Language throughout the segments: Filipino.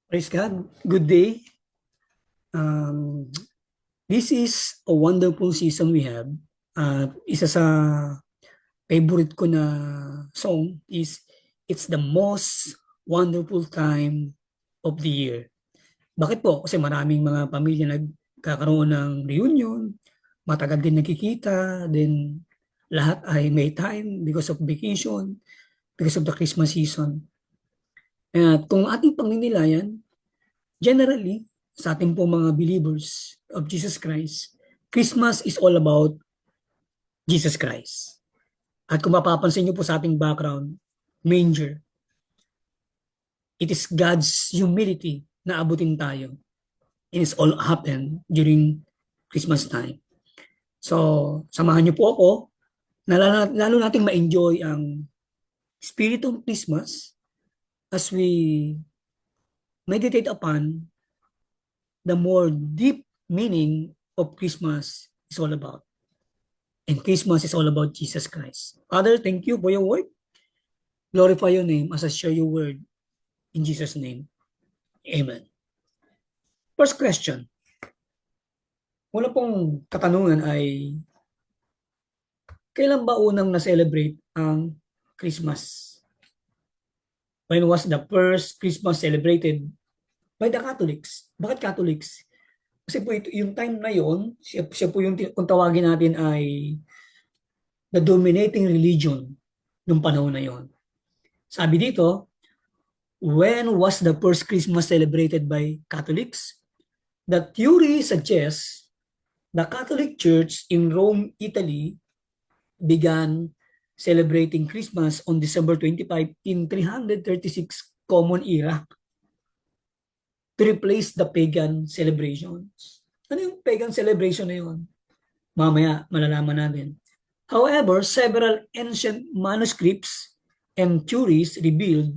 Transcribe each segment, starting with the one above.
Praise God. Good day. Um, this is a wonderful season we have. Isa sa favorite ko na song is It's the Most Wonderful Time of the Year. Bakit po? Kasi maraming mga pamilya nagkakaroon ng reunion, matagal din nagkikita, then lahat ay may time because of vacation, because of the Christmas season. At kung ating pangninilayan, generally, sa ating po mga believers of Jesus Christ, Christmas is all about Jesus Christ. At kung mapapansin niyo po sa ating background, manger, it is God's humility na abutin tayo. It is all happened during Christmas time. So, samahan niyo po ako na lalo nating ma-enjoy ang spirit of Christmas as we meditate upon the more deep meaning of Christmas is all about. And Christmas is all about Jesus Christ. Father, thank you for your word. Glorify your name as I share your word in Jesus' name. Amen. First question. Una pong katanungan ay, kailan ba unang na-celebrate ang Christmas? When was the first Christmas celebrated by the Catholics? Bakit Catholics? Kasi po ito, yung time na yon, siya po yung kung tawagin natin ay the dominating religion nung panahon na yon. Sabi dito, when was the first Christmas celebrated by Catholics? The theory suggests the Catholic Church in Rome, Italy began celebrating Christmas on December 25 in 336 Common Era to replace the pagan celebrations. Ano yung pagan celebration na yun? Mamaya malalaman natin. However, several ancient manuscripts and theories revealed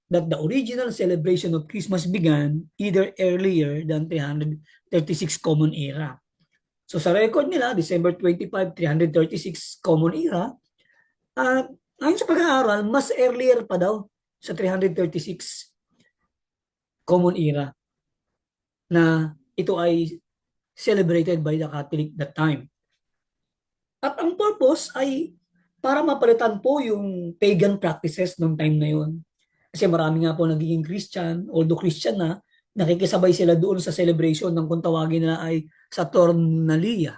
that the original celebration of Christmas began either earlier than 336 Common Era. So sa record nila, December 25, 336 Common Era, at ayon sa pag-aaral, mas earlier pa daw sa 336 Common Era na ito ay celebrated by the Catholic that time. At ang purpose ay para mapalitan po yung pagan practices noong time na yun. Kasi marami nga po nagiging Christian, although Christian na, nakikisabay sila doon sa celebration ng kung tawagin na ay Saturnalia,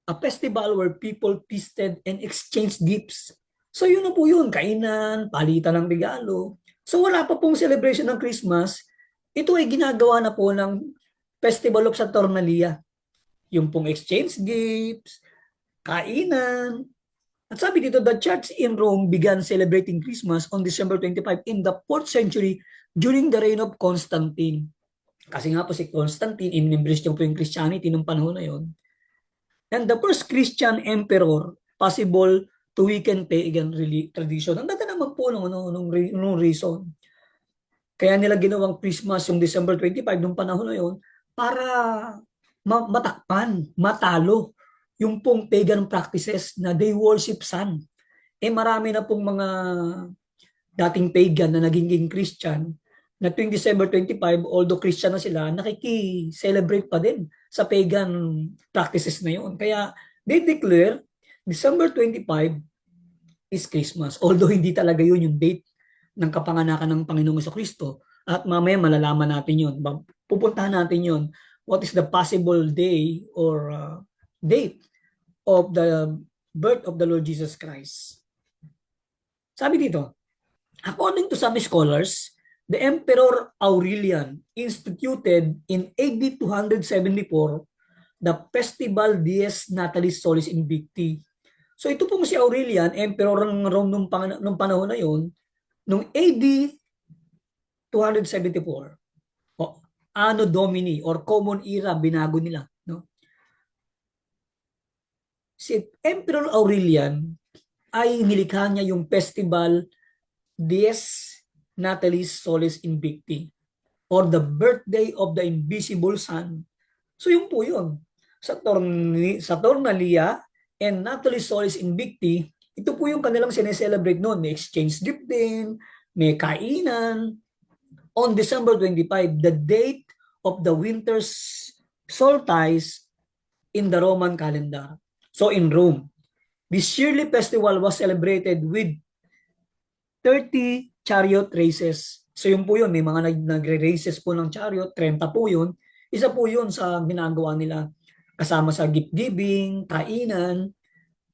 a festival where people feasted and exchanged gifts. So yun na po yun, kainan, palitan ng regalo. So wala pa pong celebration ng Christmas, ito ay ginagawa na po ng Festival of Saturnalia. Yung pong exchange gifts, kainan. At sabi dito, the church in Rome began celebrating Christmas on December 25 in the 4th century during the reign of Constantine. Kasi nga po si Constantine, in-embrace niya po yung Christianity nung panahon na yon. And the first Christian emperor possible to weaken pagan tradition. Ang ganda naman po nung reason. Kaya nila ginawang Christmas yung December 25 nung panahon na yon para matakpan, matalo yung pong pagan practices na they worship sun. Marami na pong mga dating pagan na naging Christian na tuwing December 25, although Christian na sila, nakiki-celebrate pa din sa pagan practices na yun. Kaya they declare December 25 is Christmas. Although hindi talaga yun yung date ng kapanganakan ng Panginoong Kristo. At mamaya malalaman natin yun. Pupuntahan natin yun. What is the possible day or date of the birth of the Lord Jesus Christ? Sabi dito, according to some scholars, the Emperor Aurelian instituted in AD 274 the Festival Dies Natalis Solis Invicti. So ito po si Aurelian, Emperor ng Rome nung panahon na yon, nung AD 274, Anno Domini or Common Era, binago nila. No? Si Emperor Aurelian ay nilikha niya yung festival Dies Natalis Solis Invicti or the birthday of the invisible sun. So yun po yun. Saturnalia and Natalis Solis Invicti, ito po yung kanilang sineselebrate noon. May exchange gift din, may kainan. on December 25, the date of the winter solstice in the Roman calendar. So in Rome, this yearly festival was celebrated with 30 chariot races. So yun po yun, may mga nagre-races po ng chariot, 30 po yun. Isa po yun sa ginagawa nila kasama sa gift giving, kainan,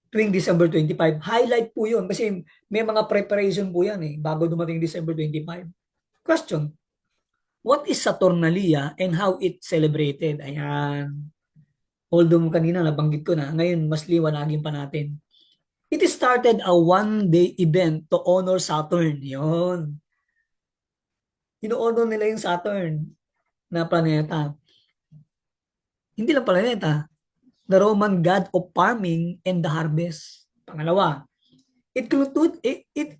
tuwing December 25. Highlight po yun kasi may mga preparation po yan bago dumating December 25. Question, what is Saturnalia and how it celebrated? Ayan. Although kanina nabanggit ko na, ngayon mas liwanagin pa natin. It started a one-day event to honor Saturn. Yun. Ino-honor nila yung Saturn na planeta. Hindi lang planeta. The Roman god of farming and the harvest. Pangalawa, it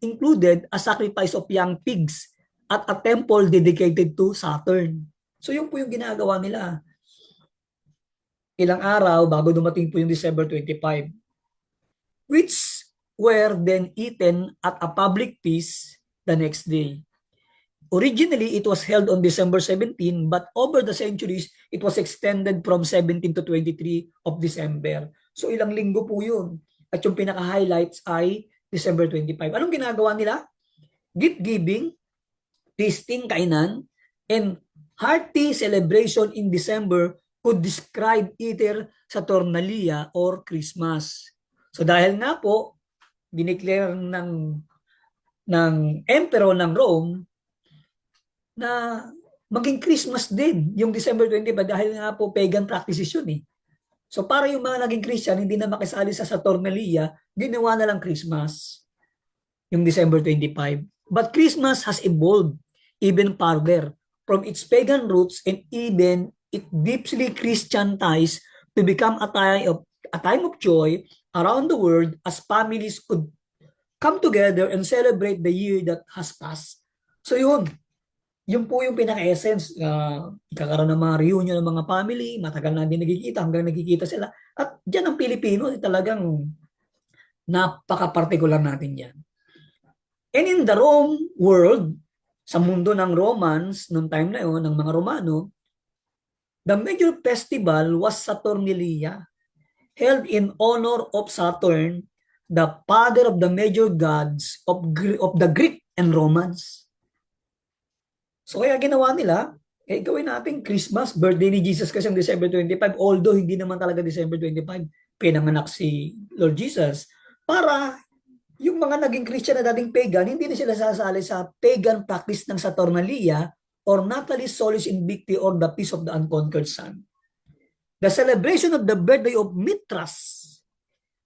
included a sacrifice of young pigs at a temple dedicated to Saturn. So yun po yung ginagawa nila. Ilang araw bago dumating po yung December 25, which were then eaten at a public feast the next day. Originally, it was held on December 17, but over the centuries, it was extended from 17 to 23 of December. So ilang linggo po yun. At yung pinaka-highlights ay December 25. Anong ginagawa nila? Gift giving, feasting, kainan, and hearty celebration in December could describe either Saturnalia or Christmas. So dahil nga po, dineclare ng Emperor ng Rome na maging Christmas din yung December 25 dahil nga po pagan practices yun So para yung mga naging Christian, hindi na makisali sa Saturnalia, ginawa na lang Christmas yung December 25. But Christmas has evolved even further from its pagan roots and even it deeply Christian ties to become a time of joy around the world as families could come together and celebrate the year that has passed. So yun po yung pinaka-essence. Ikakaroon ng mga reunion ng mga family, matagal na din nagkikita, hanggang nagkikita sila. At dyan ang Pilipino, talagang napaka-particular natin yan. And in the Rome world, sa mundo ng Romans, noong time na yun, ng mga Romano, the major festival was Saturnalia, held in honor of Saturn, the father of the major gods of the Greek and Romans. So kaya ginawa nila, gawin natin Christmas, birthday ni Jesus kasi ang December 25, although hindi naman talaga December 25, pinanganak si Lord Jesus, para yung mga naging Christian na dating pagan, hindi na sila sasali sa pagan practice ng Saturnalia or Natalis Solis Invicti or the Feast of the Unconquered Sun. The celebration of the birthday of Mithras,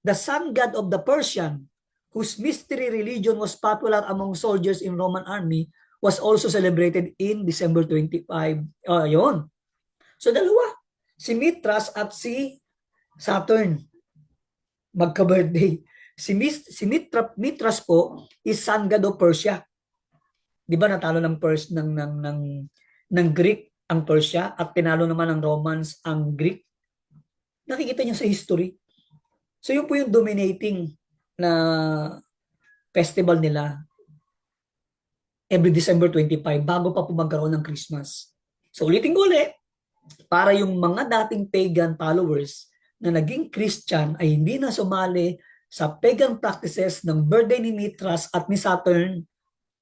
the sun god of the Persian, whose mystery religion was popular among soldiers in Roman army, was also celebrated in December 25. Yun. So dalawa, si Mithras at si Saturn, magka-birthday. Si Mithras po is sun god of Persia. 'Di ba natalo ng ng Greek ang Persia at tinalo naman ng Romans ang Greek. Nakikita niyo sa history. So yun po yung dominating na festival nila every December 25 bago pa po magkaroon ng Christmas. So ulitin ko ulit, para yung mga dating pagan followers na naging Christian ay hindi na sumali sa pagan practices ng birthday ni Mithras at ni Saturn,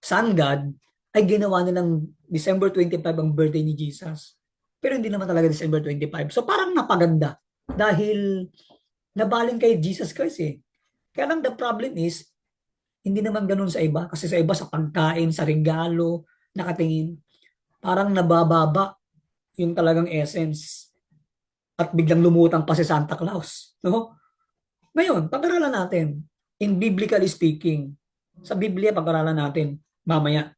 sun god, ay ginawa nilang December 25 ang birthday ni Jesus. Pero hindi naman talaga December 25. So parang napaganda dahil nabaling kay Jesus Christ Kaya lang the problem is, hindi naman ganun sa iba. Kasi sa iba, sa pagkain, sa regalo, nakatingin, parang nabababa yung talagang essence. At biglang lumutang pa si Santa Claus. No? Ngayon, pag-aralan natin, in biblically speaking, sa Biblia, pag-aralan natin, mamaya,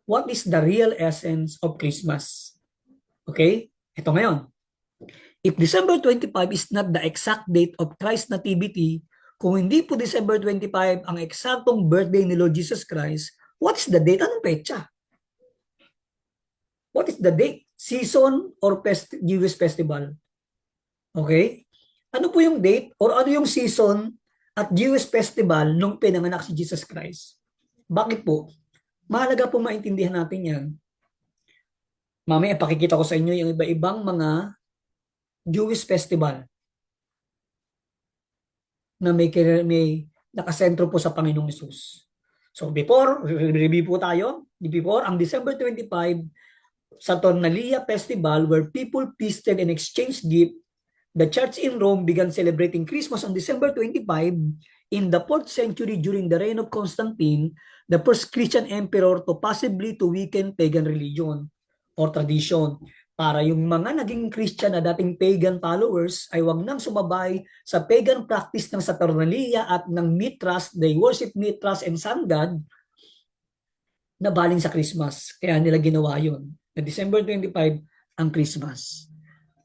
what is the real essence of Christmas? Okay? Ito ngayon. If December 25 is not the exact date of Christ's nativity, kung hindi po December 25 ang eksaktong birthday ni Lord Jesus Christ, what is the date? Anong petsa? What is the date? Season or Jewish festival? Okay? Ano po yung date or ano yung season at Jewish festival nung pinanganak si Jesus Christ? Bakit po? Mahalaga po maintindihan natin yan. Mamaya pakikita ko sa inyo yung iba-ibang mga Jewish festival na may nakasentro po sa Panginoong Hesus. So before, review po tayo. Before, ang December 25, Saturnalia Festival where people feasted and exchanged gifts. The church in Rome began celebrating Christmas on December 25 in the 4th century during the reign of Constantine, the first Christian emperor to possibly to weaken pagan religion or tradition. Para yung mga naging Christian na dating pagan followers ay wag nang sumabay sa pagan practice ng Saturnalia at ng Mithras. They worship Mithras and sun god na baling sa Christmas. Kaya nila ginawa yun. Na December 25 ang Christmas.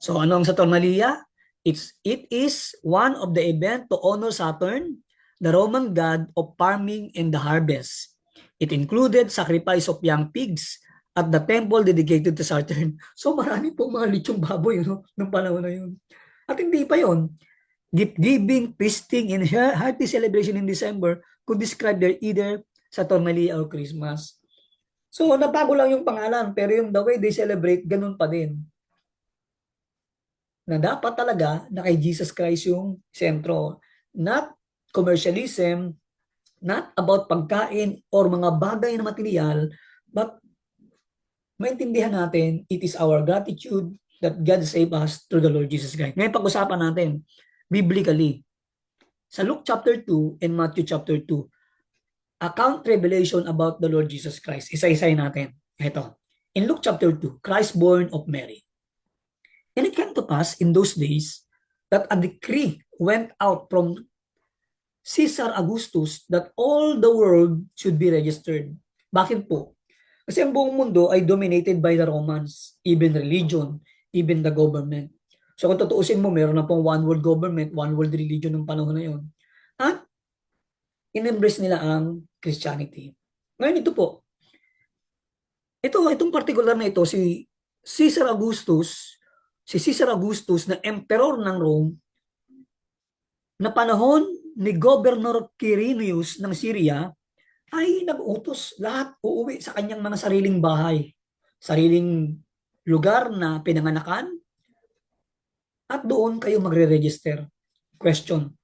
So ano ang Saturnalia? It is one of the event to honor Saturn, the Roman god of farming and the harvest. It included sacrifice of young pigs at the temple dedicated to Saturn. So marami pong mga lechong baboy nung panahon na yun. At hindi pa yun. Gift giving, feasting, and hearty celebration in December could describe their either Saturnalia or Christmas. So nabago lang yung pangalan, pero yung the way they celebrate, ganun pa din. Na dapat talaga na kay Jesus Christ yung sentro. Not commercialism, not about pagkain or mga bagay na material, but maintindihan natin, it is our gratitude that God saved us through the Lord Jesus Christ. Ngayon pag-usapan natin, biblically, sa Luke chapter 2 and Matthew chapter 2, account revelation about the Lord Jesus Christ. Isa-isay natin. Ito. In Luke chapter 2, Christ born of Mary. And it came to pass in those days that a decree went out from Caesar Augustus that all the world should be registered. Bakit po? Kasi ang buong mundo ay dominated by the Romans, even religion, even the government. So kung tutuusin mo, meron na pong one world government, one world religion ng panahon na yun. At in-embrace nila ang Christianity. Ngayon ito po, itong particular na ito, si Caesar Augustus na emperor ng Rome, na panahon ni Governor Quirinius ng Syria, ay nag-utos lahat uuwi sa kanyang mga sariling bahay, sariling lugar na pinanganakan, at doon kayo magre-register. Question.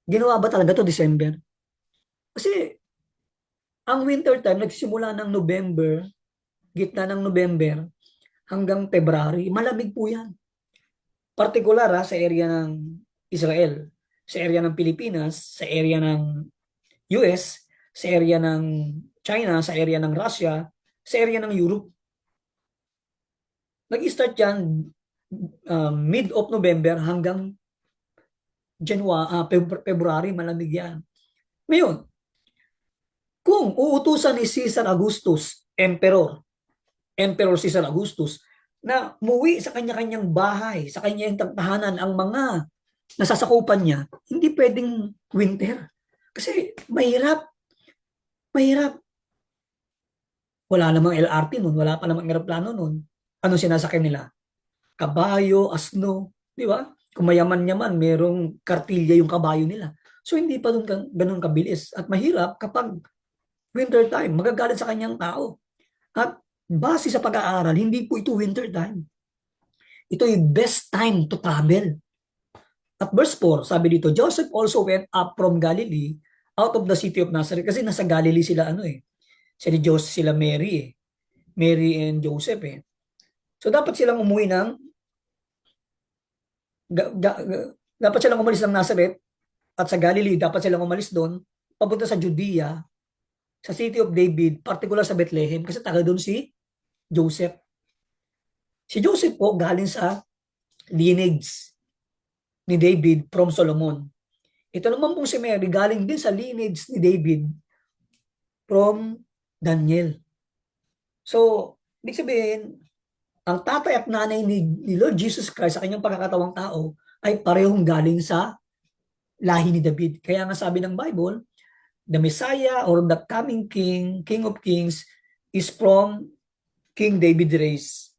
Ginawa ba talaga to December? Kasi ang winter time nagsimula ng November, gitna ng November hanggang February. Malamig po yan. Partikular sa area ng Israel, sa area ng Pilipinas, sa area ng US, sa area ng China, sa area ng Russia, sa area ng Europe. Nag-start yan mid of November hanggang February, malamig yan. Ngayon, kung uutusan ni Caesar Augustus, Emperor Caesar Augustus, na muwi sa kanya-kanyang bahay, sa kanyang tahanan ang mga nasasakupan niya, hindi pwedeng winter. Kasi mahirap. Wala namang LRT nun, wala pa namang aeroplano nun. Ano sinasakyan nila? Kabayo, asno, di ba? Kung mayaman-yaman, merong kartilya yung kabayo nila. So hindi pa dun ganun kabilis. At mahirap kapag winter time, magagalit sa kanyang tao. At base sa pag-aaral, hindi po ito winter time. Ito yung best time to travel. At verse 4, sabi dito, Joseph also went up from Galilee out of the city of Nazareth. Kasi nasa Galilee sila sila Joseph, sila Mary Mary and Joseph So dapat silang umuwi ng dapat silang umalis ng Nazareth at sa Galilee, dapat silang umalis doon papunta sa Judea, sa city of David, particular sa Bethlehem, kasi taga doon si Joseph. Si Joseph po galing sa lineage ni David from Solomon. Ito naman pong si Mary galing din sa lineage ni David from Daniel. So, ibig sabihin, ang tatay at nanay ni Lord Jesus Christ sa kanyang pagkakatawang tao ay parehong galing sa lahi ni David. Kaya nga sabi ng Bible, the Messiah or the coming King, King of Kings, is from King David race.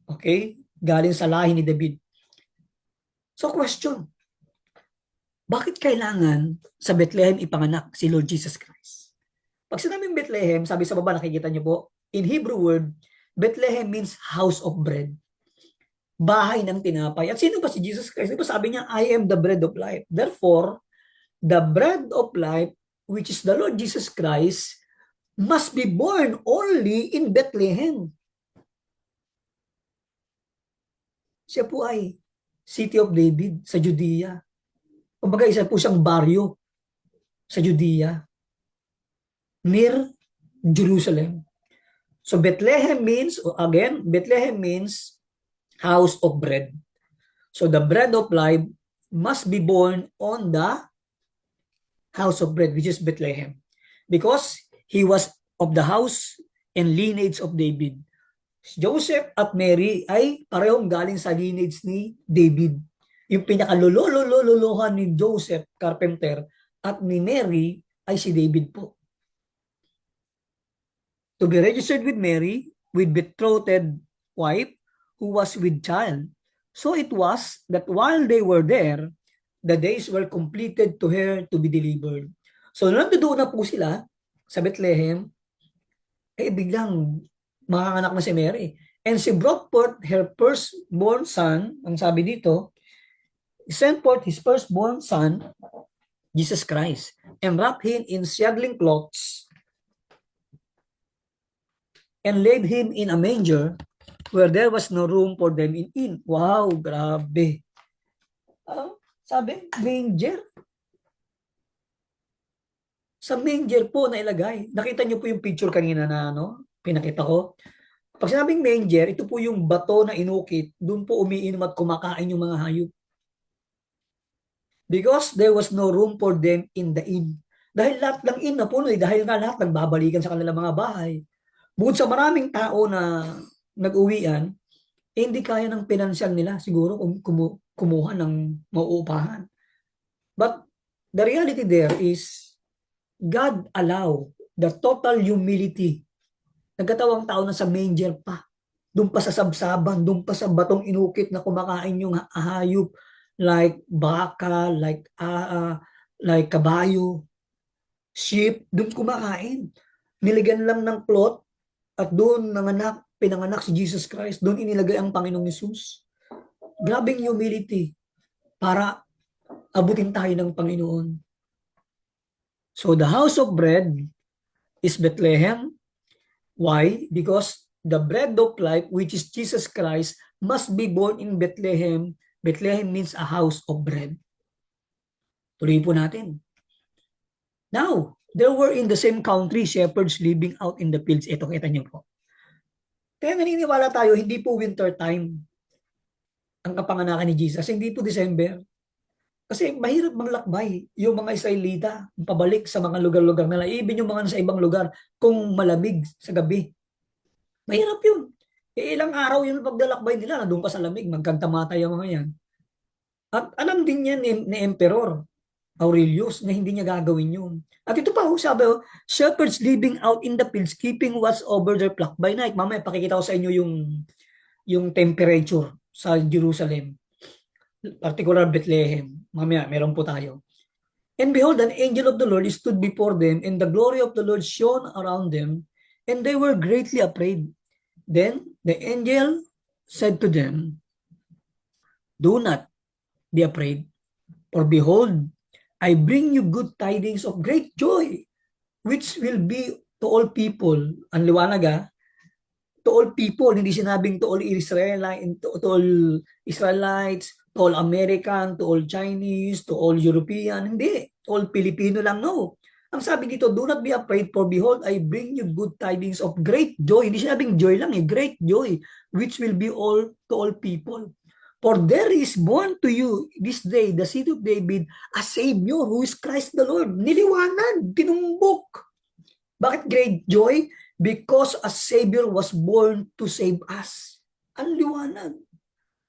Okay? Galing sa lahi ni David. So question, bakit kailangan sa Bethlehem ipanganak si Lord Jesus Christ? Pag sinabing Bethlehem, sabi sa baba, nakikita niyo po, in Hebrew word, Bethlehem means house of bread. Bahay ng tinapay. At sino ba si Jesus Christ? Diba sabi niya, I am the bread of life. Therefore, the bread of life, which is the Lord Jesus Christ, must be born only in Bethlehem. Siya po ay City of David sa Judea. Kumbaga isa po siyang baryo sa Judea near Jerusalem. So Bethlehem means, again, Bethlehem means house of bread. So the bread of life must be born on the house of bread, which is Bethlehem. Because he was of the house and lineage of David. Joseph at Mary ay parehong galing sa lineage ni David. Yung pinakalululuhan ni Joseph, carpenter, at ni Mary ay si David po. To be registered with Mary, with betrothed wife, who was with child. So it was that while they were there, the days were completed to her to be delivered. So nandoon na po sila sa Bethlehem, biglang manganganak na si Mary. And she brought forth her firstborn son, ang sabi dito, sent forth his firstborn son, Jesus Christ, and wrapped him in swaddling cloths, and laid him in a manger, where there was no room for them in inn. Wow, grabe. Sabi, manger. Sa manger po na ilagay. Nakita niyo po yung picture kanina na pinakita ko. Pag sinabing manger, ito po yung bato na inukit, doon po umiinom at kumakain yung mga hayop. Because there was no room for them in the inn. Dahil lahat ng inn na puno, dahil nga lahat nagbabalikan sa kanilang mga bahay. Bukod sa maraming tao na nag-uwian, hindi kaya ng pinansyal nila siguro kumuha ng mauupahan. But the reality there is, God allow the total humility. Nagkatawang tao na sa manger pa. Doon pa sa sabsaban, doon pa sa batong inukit na kumakain yung hayop like baka, like kabayo, sheep, doon kumakain. Nilagyan lang ng cloth at doon pinanganak si Jesus Christ. Doon inilagay ang Panginoong Hesus. Grabing humility para abutin tayo ng Panginoon. So the house of bread is Bethlehem. Why? Because the bread of life, which is Jesus Christ, must be born in Bethlehem. Bethlehem means a house of bread. Tuloy po natin. Now, there were in the same country shepherds living out in the fields. Ito, kita niyo po. Kaya naniniwala tayo, hindi po winter time ang kapanganakan ni Jesus. Hindi po December. Kasi mahirap manglakbay yung mga Israelita pabalik sa mga lugar-lugar nila. Even yung mga nasa ibang lugar kung malamig sa gabi. Mahirap yun. Ilang araw yung paglalakbay nila, nandun ka sa lamig, magkantamatay ang mga yan. At alam din yan ni Emperor Aurelius na hindi niya gagawin yun. At ito pa, sabi, shepherds living out in the fields, keeping watch over their flock by night. Mamaya, pakikita ko sa inyo yung temperature sa Jerusalem. Particular Bethlehem. Mamaya, meron po tayo. And behold, an angel of the Lord stood before them, and the glory of the Lord shone around them, and they were greatly afraid. Then the angel said to them, do not be afraid, for behold, I bring you good tidings of great joy, which will be to all people. Ang liwanag to all people, hindi sinabing to all Israelites, to all Israelites, to all American, to all Chinese, to all European, hindi. All Filipino lang, no. Ang sabi dito, do not be afraid, for behold, I bring you good tidings of great joy. Hindi sinabing joy lang, great joy, which will be all to all people. For there is born to you this day, the city of David, a Savior who is Christ the Lord. Niliwanag, tinumbok. Bakit great joy? Because a Savior was born to save us. Ang liwanag.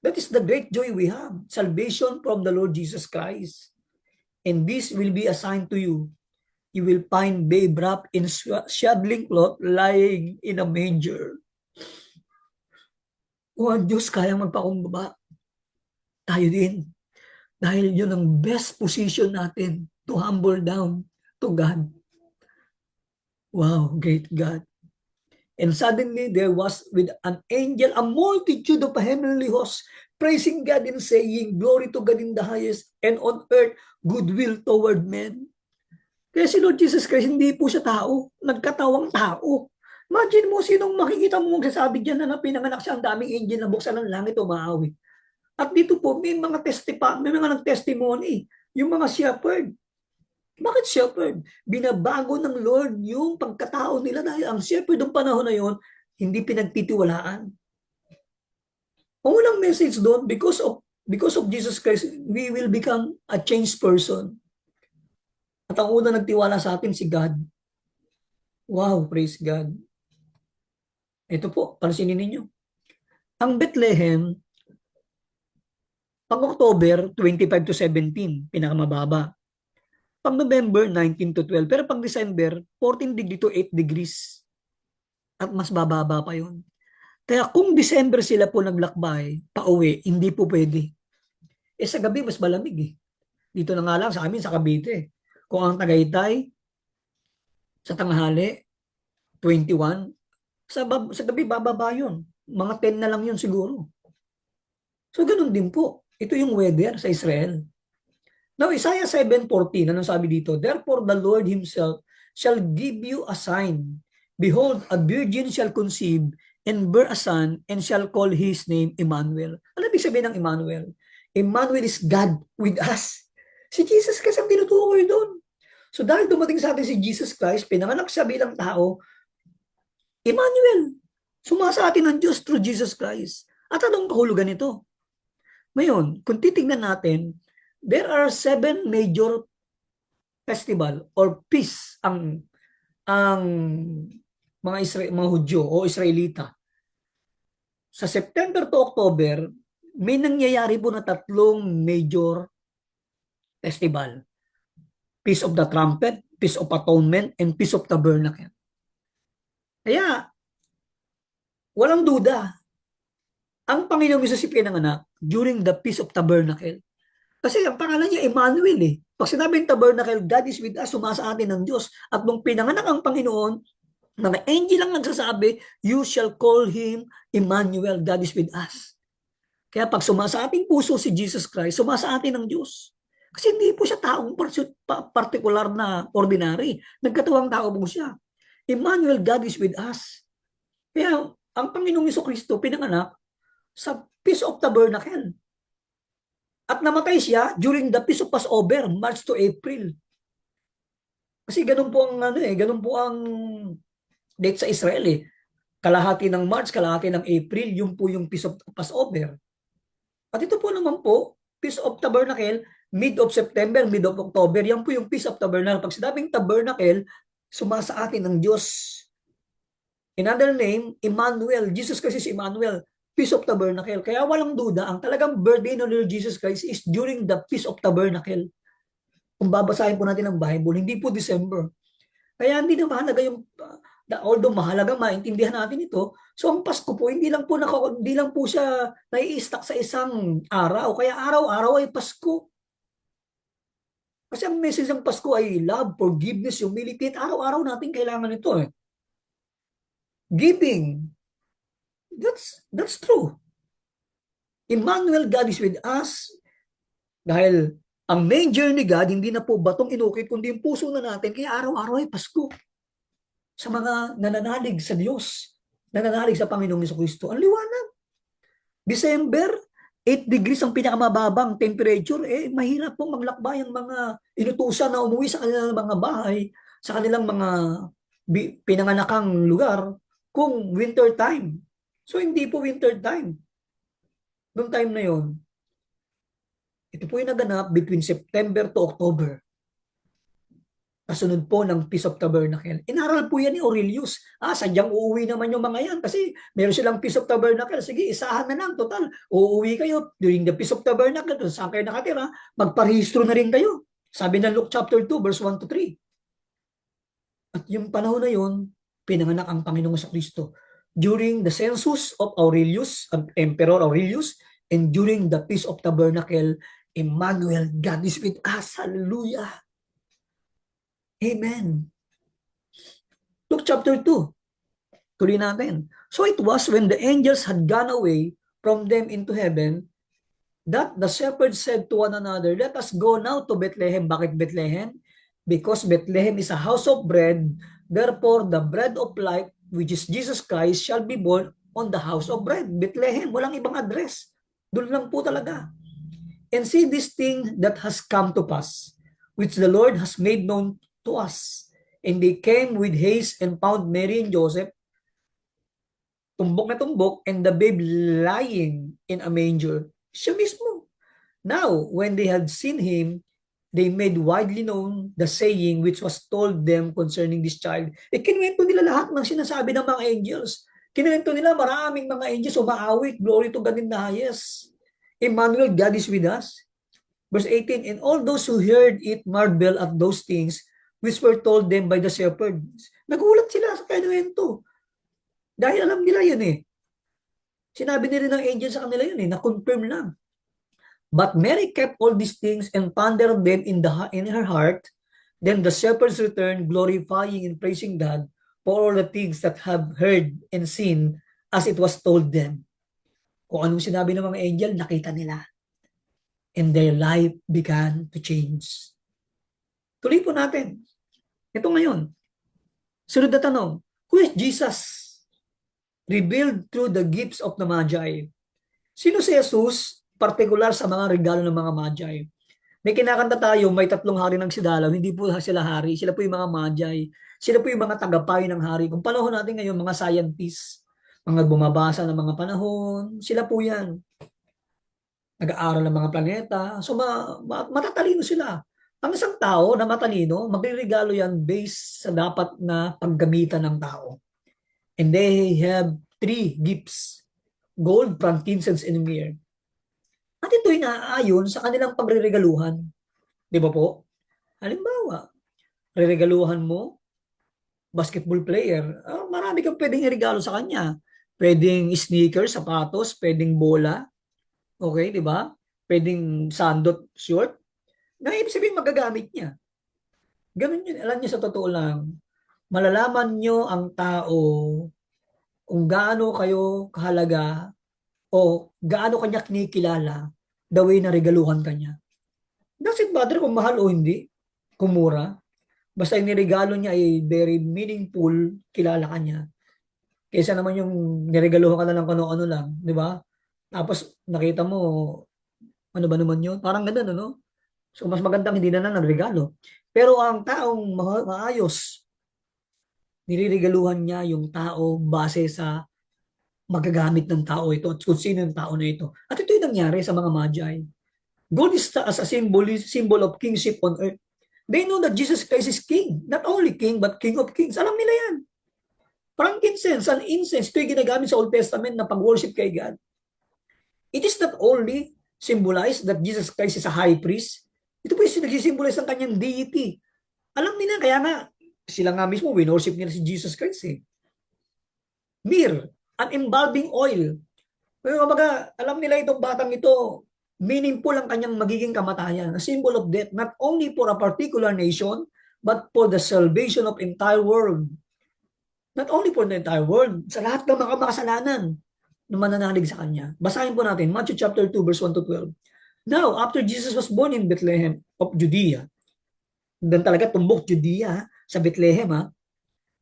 That is the great joy we have. Salvation from the Lord Jesus Christ. And this will be a sign to you. You will find babe wrapped in swaddling cloth lying in a manger. O ang Diyos kayang magpakumbaba. Tayo din. Dahil yun ang best position natin to humble down to God. Wow, great God. And suddenly there was with an angel a multitude of heavenly hosts praising God and saying, Glory to God in the highest, and on earth goodwill toward men. Kaya si Lord Jesus Christ, hindi po siya tao. Nagkatawang tao. Imagine mo, sinong makikita mo magsasabi dyan na pinanganak siya, ang daming angel na buksan ng langit o maawi. At dito po, may mga nag-testimony. Yung mga shepherd. Bakit shepherd? Binabago ng Lord yung pagkatao nila dahil ang shepherd ng panahon na yon hindi pinagtitiwalaan. Ang unang message doon, because of Jesus Christ, we will become a changed person. At ang unang nagtiwala sa atin si God. Wow, praise God. Ito po, pansinin ninyo. Ang Bethlehem, pang October 25 to 17, pinakamababa. Pang November 19 to 12, pero pang December 14 degree to 8 degrees. At mas bababa pa yun. Kaya kung December sila po naglakbay, pauwi, hindi po pwede. Eh sa gabi, mas malamig eh. Dito na nga lang sa amin, sa Cavite. Kung ang Tagaytay, sa tanghali, 21, sa gabi, bababa yun. Mga 10 na lang yun siguro. So, ganun din po. Ito yung weather sa Israel. Now, Isaiah 7:14, anong sabi dito? Therefore, the Lord Himself shall give you a sign. Behold, a virgin shall conceive and bear a son and shall call his name Emmanuel. Ano ibig sabihin ng Emmanuel? Emmanuel is God with us. Si Jesus Christ ang tinutukoy doon. So dahil dumating sa atin si Jesus Christ, pinanganak siya bilang tao, Emmanuel, sumasa atin ng Diyos through Jesus Christ. At anong kahulugan nito? Ngayon, kung titignan natin, there are 7 major festival or feast ang mga Hudyo o Israelita. Sa September to October, may nangyayari po na 3 major festival. Feast of the Trumpet, Feast of Atonement, and Feast of Tabernacle. Kaya, walang duda, ang Panginoong Hesus si pinanganak during the Feast of Tabernacle. Kasi ang pangalan niya Emmanuel eh. Pag sinabing tabernacle, God is with us, sumasa atin ng Diyos. At nung pinanganak ang Panginoon, mga angel lang nagsasabi, you shall call Him Emmanuel, God is with us. Kaya pag sumasa ating puso si Jesus Christ, sumasa atin ng Diyos. Kasi hindi po siya taong particular na ordinary. Nagkatawang tao po siya. Emmanuel, God is with us. Kaya ang Panginoong Jesucristo pinanganak sa Feast of Tabernacle. At namatay siya during the Feast of Passover, March to April. Kasi ganun po ang ganun po ang date sa Israel eh. Kalahati ng March, kalahati ng April, yung po yung Feast of Passover. At ito po naman po, Feast of Tabernacle, mid of September, mid of October, yan po yung Feast of Tabernacle. Pag sinabing Tabernacle, sumasa atin ng Diyos. Another name, Emmanuel. Jesus kasi si Emmanuel. Feast of Tabernacle. Kaya walang duda, ang talagang birthday ng Lord Jesus Christ is during the Feast of Tabernacle. Kung babasahin po natin ang Bible, hindi po December. Kaya hindi na mahalaga yung, although mahalaga maintindihan natin ito, so ang Pasko po, hindi lang po siya nai-stack sa isang araw. Kaya araw-araw ay Pasko. Kasi ang message ng Pasko ay love, forgiveness, humility. Araw-araw natin kailangan ito eh. Giving. That's true. Emmanuel, God is with us. Dahil ang manger ni God, hindi na po batong inukit, kundi yung puso na natin. Kaya araw-araw ay Pasko. Sa mga nananalig sa Diyos, nananalig sa Panginoong Jesucristo. Ang liwanag. December, 8 degrees ang pinakamababang temperature. Mahirap pong maglakbay ang mga inutusan na umuwi sa kanilang mga bahay, sa kanilang mga pinanganakang lugar, kung winter time. So, hindi po winter time. Noong time na yon, ito po yung naganap between September to October. Kasunod po ng Feast of Tabernacle. Inaral po yan ni Aurelius. Sadyang uuwi naman yung mga yan kasi meron silang Feast of Tabernacle. Sige, isahan na lang. Total, uuwi kayo during the Feast of Tabernacle. Kung saan kayo nakatira, magparehistro na rin kayo. Sabi ng Luke chapter 2, verse 1 to 3. At yung panahon na yun, pinanganak ang Panginoong Kristo. During the census of Aurelius, Emperor Aurelius, and during the Feast of Tabernacle, Emmanuel, God is with us. Hallelujah. Amen. Luke chapter 2. Tuloy natin. So it was when the angels had gone away from them into heaven that the shepherds said to one another, let us go now to Bethlehem. Bakit Bethlehem? Because Bethlehem is a house of bread. Therefore, the bread of life, which is Jesus Christ, shall be born on the house of bread. Bethlehem, walang ibang address. Doon lang po talaga. And see this thing that has come to pass, which the Lord has made known to us. And they came with haste and found Mary and Joseph, tumbok na tumbok, and the babe lying in a manger. Siya mismo. Now, when they had seen him, they made widely known the saying which was told them concerning this child. Kinuwento nila lahat ng sinasabi ng mga angels. Kinuwento nila maraming mga angels umaawit. Glory to God in the highest. Emmanuel, God is with us. Verse 18, and all those who heard it marvel at those things which were told them by the shepherds. Nagulat sila sa kinuwento. Dahil alam nila yun eh. Sinabi nila ng angel sa kanila yun eh, na-confirm lang. But Mary kept all these things and pondered them in her heart. Then the shepherds returned, glorifying and praising God for all the things that have heard and seen as it was told them. Kung anong sinabi ng mga angel, nakita nila. And their life began to change. Tuloy po natin. Ito ngayon. Sunod na tanong, who is Jesus? Revealed through the gifts of the Magi. Sino si Jesus? Partikular sa mga regalo ng mga Magi. May kinakanta tayo, may tatlong hari ng sidalaw, hindi po sila hari, sila po yung mga Magi. Sila po yung mga tagapayo ng hari. Kung panahon natin ngayon, mga scientists, mga bumabasa ng mga panahon, sila po yan. Nag-aaral ng mga planeta. So matatalino sila. Ang isang tao na matalino, magre-regalo yan based sa dapat na paggamitan ng tao. And they have 3 gifts. Gold, frankincense, and myrrh. At ito'y naaayon sa kanilang pagre-regaluhan. Di ba po? Halimbawa, re-regaluhan mo, basketball player, marami kang pwedeng i-regalo sa kanya. Pwedeng sneakers, sapatos, pwedeng bola. Okay, di ba? Pwedeng sandot short. Na ibig sabihin magagamit niya. Ganun yun. Alam niyo sa totoo lang, malalaman niyo ang tao kung gaano kayo kahalaga o gaano kanya kinikilala the way na regaluhan kanya. Does it matter kung mahal o hindi? Kung mura? Basta yung niregalo niya ay very meaningful, kilala kanya. Kaysa naman yung niregaluhan ka na lang kung ano lang, di ba? Tapos nakita mo, ano ba naman yun? Parang ganun, ano? So mas magandang hindi na nagregalo. Pero ang taong maayos, niriregaluhan niya yung tao base sa magagamit ng tao ito at kung sino yung tao na ito. At ito yung nangyari sa mga Magi. God is as a symbol of kingship on earth. They know that Jesus Christ is king. Not only king, but king of kings. Alam nila yan. Frankincense and incense, ito yung ginagamit sa Old Testament na pag-worship kay God. It is not only symbolized that Jesus Christ is a high priest. Ito po yung nag-symbolize ng kanyang deity. Alam nila, kaya nga, sila nga mismo, winorship nila si Jesus Christ eh. Myrrh, an embalming oil. Kumbaga, alam nila itong batang ito, meaningful ang kanyang magiging kamatayan. A symbol of death, not only for a particular nation, but for the salvation of entire world. Not only for the entire world, sa lahat ng mga makasalanan na mananalig sa kanya. Basahin po natin, Matthew chapter 2, verse 1 to 12. Now, after Jesus was born in Bethlehem of Judea, dan talaga tumbok Judea sa Bethlehem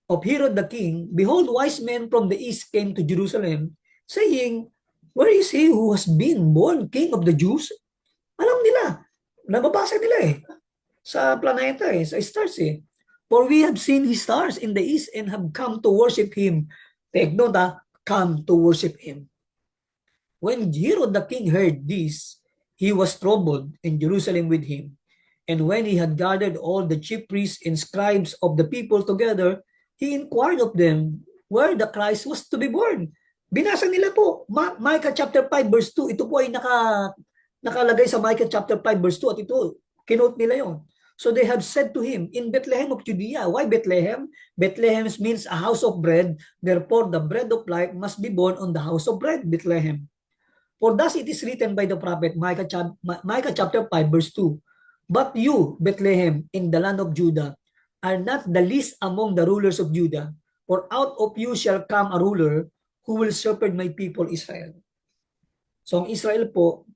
of Herod the king, behold, wise men from the east came to Jerusalem, saying, where is he who has been born king of the Jews? Alam nila, nababasa nila sa planeta sa stars For we have seen his stars in the east and have come to worship him. Take note, come to worship him. When Herod the king heard this, he was troubled, and Jerusalem with him. And when he had gathered all the chief priests and scribes of the people together, he inquired of them where the Christ was to be born. Binasa nila po, Micah chapter 5 verse 2. Ito po ay nakalagay sa Micah chapter 5 verse 2 at ito, kinote nila yon. So they have said to him, in Bethlehem of Judea. Why Bethlehem? Bethlehem means a house of bread. Therefore, the bread of life must be born on the house of bread, Bethlehem. For thus it is written by the prophet Micah chapter 5 verse 2. But you, Bethlehem, in the land of Judah, are not the least among the rulers of Judah. For out of you shall come a ruler who will shepherd my people Israel. So ang Israel po,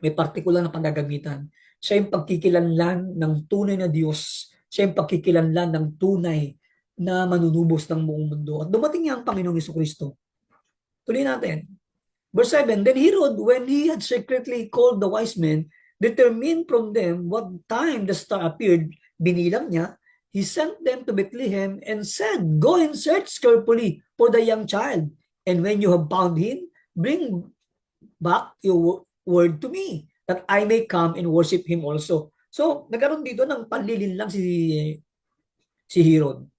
may partikular na panggagamitan. Siya yung pagkikilanlan ng tunay na Diyos. Siya yung pagkikilanlan ng tunay na manunubos ng buong mundo. At dumating niya ang Panginoong Jesucristo. Tuloy natin. Verse 7, Then Herod, when he had secretly called the wise men, determined from them what time the star appeared, binilang niya, he sent them to Bethlehem and said, Go and search carefully for the young child. And when you have found him, bring back your word to me, that I may come and worship him also. So, nagkaroon dito ng panlilinlang si Herod.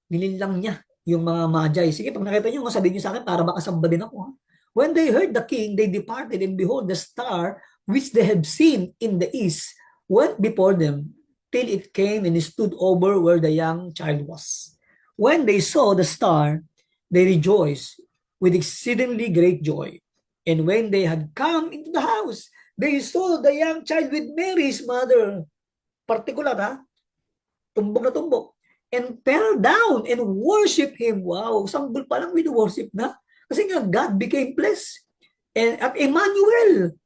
Nilinlang niya yung mga magi. Sige, pag nakita niyo, sabihin niyo sa akin para makasamba din ako. Ha? When they heard the king, they departed, and behold, the star which they had seen in the east went before them till it came and stood over where the young child was. When they saw the star, they rejoiced with exceedingly great joy. And when they had come into the house, they saw the young child with Mary, his mother. Particular, ha? Tumbok na tumbok. And fell down and worship him. Wow, sanggol pa lang worship na. Kasi nga, God became flesh. And at Emmanuel,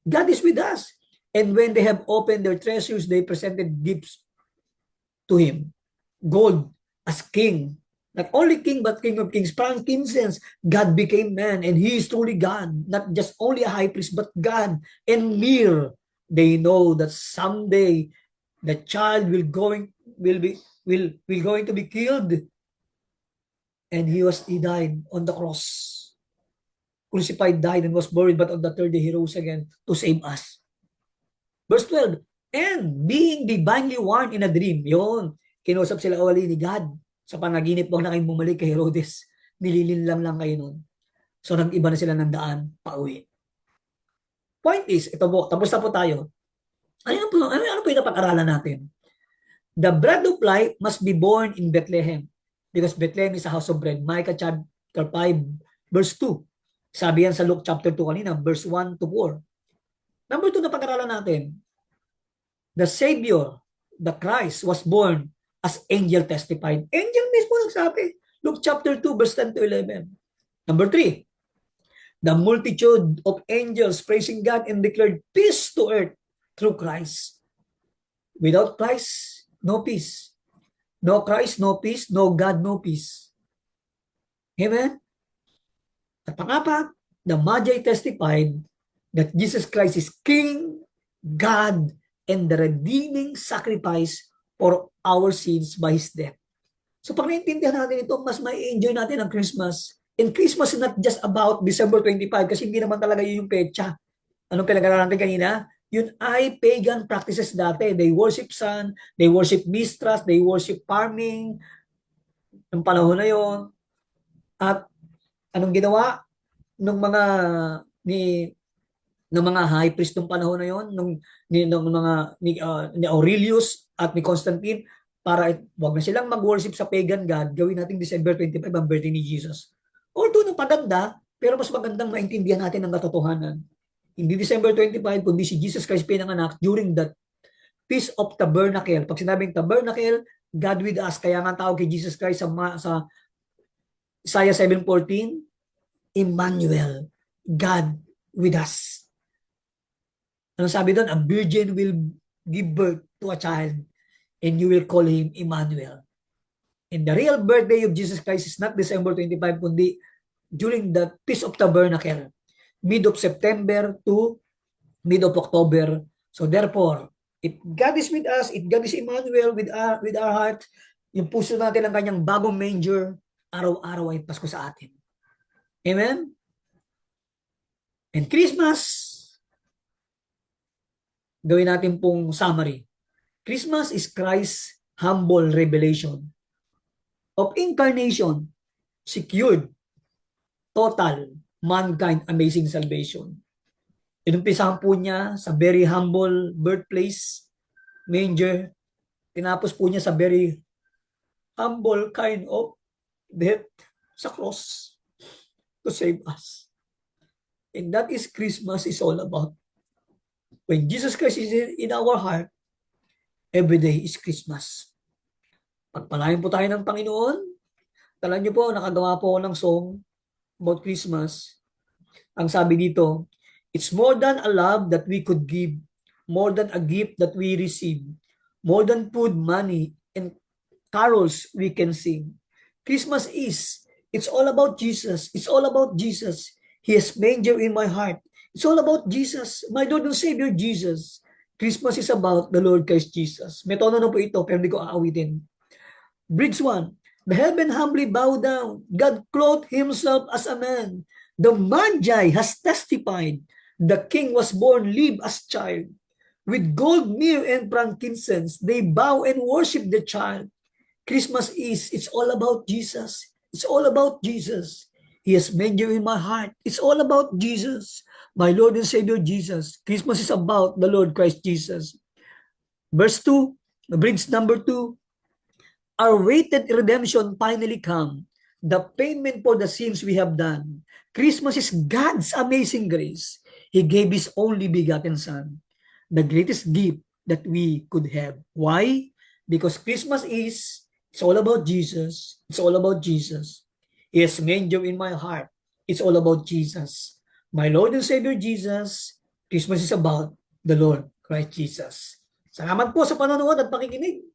God is with us. And when they have opened their treasures, they presented gifts to him. Gold as king. Not only king, but king of kings. Frankincense, God became man, and he is truly God. Not just only a high priest, but God. And myrrh, they know that someday the child will going to be killed. And he died on the cross. Crucified, died, and was buried, but on the third day he rose again to save us. Verse 12, and being divinely warned in a dream, yun, kinusap sila awali ni God. Sa panaginip, huwag na kayong bumalik kay Herodes. Nililinlang lang kayo nun. So, nag-iba na sila ng daan, pauwi. Point is, ito po, tapos na po tayo. Ano po yung napag-aralan natin? The bread of life must be born in Bethlehem because Bethlehem is a house of bread. Micah chapter 5, verse 2. Sabi yan sa Luke chapter 2 kanina, verse 1 to 4. Number 2 na pag-aralan natin, the Savior, the Christ, was born as angel testified. Angel mismo nagsabi. Luke chapter 2, verse 10 to 11. Number 3, the multitude of angels praising God and declared peace to earth through Christ. Without Christ, no peace. No Christ, no peace. No God, no peace. Amen? At pangapat, the Magi testified that Jesus Christ is King, God, and the redeeming sacrifice for our sins by His death. So pag naintindihan natin ito, mas may enjoy natin ang Christmas. And Christmas is not just about December 25 kasi hindi naman talaga yun yung petsa. Anong pinag-aralan natin kanina? Yun ay pagan practices dati. They worship sun, they worship mistrust, they worship farming ng panahon na yon. At anong ginawa ng mga ng mga high priest ng panahon na yon, ni Aurelius at ni Constantine, para wag na silang mag-worship sa pagan god, gawin natin December 25 ang birthday ni Jesus. Although napaganda, pero mas magandang maintindihan natin ang katotohanan. Hindi December 25, kundi si Jesus Christ pinanganak during that Feast of Tabernacle. Pag sinabing Tabernacle, God with us. Kaya nga tawag kay Jesus Christ sa Isaiah 7:14, Emmanuel, God with us. Ano sabi doon? A virgin will give birth to a child and you will call him Emmanuel. And the real birthday of Jesus Christ is not December 25, kundi during the Feast of Tabernacle, mid of September to mid of October. So therefore, if God is with us, if God is Emmanuel with our heart, yung puso natin ang kanyang bagong manger, araw-araw ay Pasko sa atin. Amen? And Christmas, gawin natin pong summary. Christmas is Christ's humble revelation of incarnation, secured, total, mankind, amazing salvation. Inumpisahan po niya sa very humble birthplace, manger. Tinapos po niya sa very humble kind of death sa cross to save us. And that is Christmas is all about. When Jesus Christ is in our heart, every day is Christmas. Pagpalain po tayo ng Panginoon Tala niyo po, nakagawa po ako ng song about Christmas. Ang sabi dito, it's more than a love that we could give, more than a gift that we receive, more than food, money, and carols we can sing. Christmas it's all about Jesus. It's all about Jesus. He has manger in my heart. It's all about Jesus, my Lord and Savior Jesus. Christmas is about the Lord Christ Jesus. May tono na po ito, pero hindi ko aawitin. Bridge 1. The heaven humbly bow down. God clothed himself as a man. The Magi has testified. The king was born, live as child. With gold, myrrh, and frankincense, they bow and worship the child. Christmas it's all about Jesus. It's all about Jesus. He has made you in my heart. It's all about Jesus. My Lord and Savior Jesus. Christmas is about the Lord Christ Jesus. Verse 2, bridge number 2, our waited redemption finally come. The payment for the sins we have done. Christmas is God's amazing grace. He gave His only begotten Son. The greatest gift that we could have. Why? Because Christmas it's all about Jesus. It's all about Jesus. He has made you in my heart. It's all about Jesus. My Lord and Savior Jesus, Christmas is about the Lord Christ Jesus. Salamat po sa panonood at pakikinig.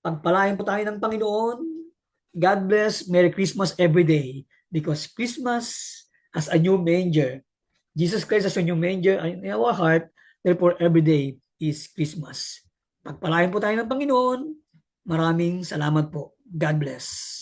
Pagpalain po tayo ng Panginoon. God bless. Merry Christmas every day. Because Christmas has a new manger. Jesus Christ has a new manger in our heart. Therefore, every day is Christmas. Pagpalain po tayo ng Panginoon. Maraming salamat po. God bless.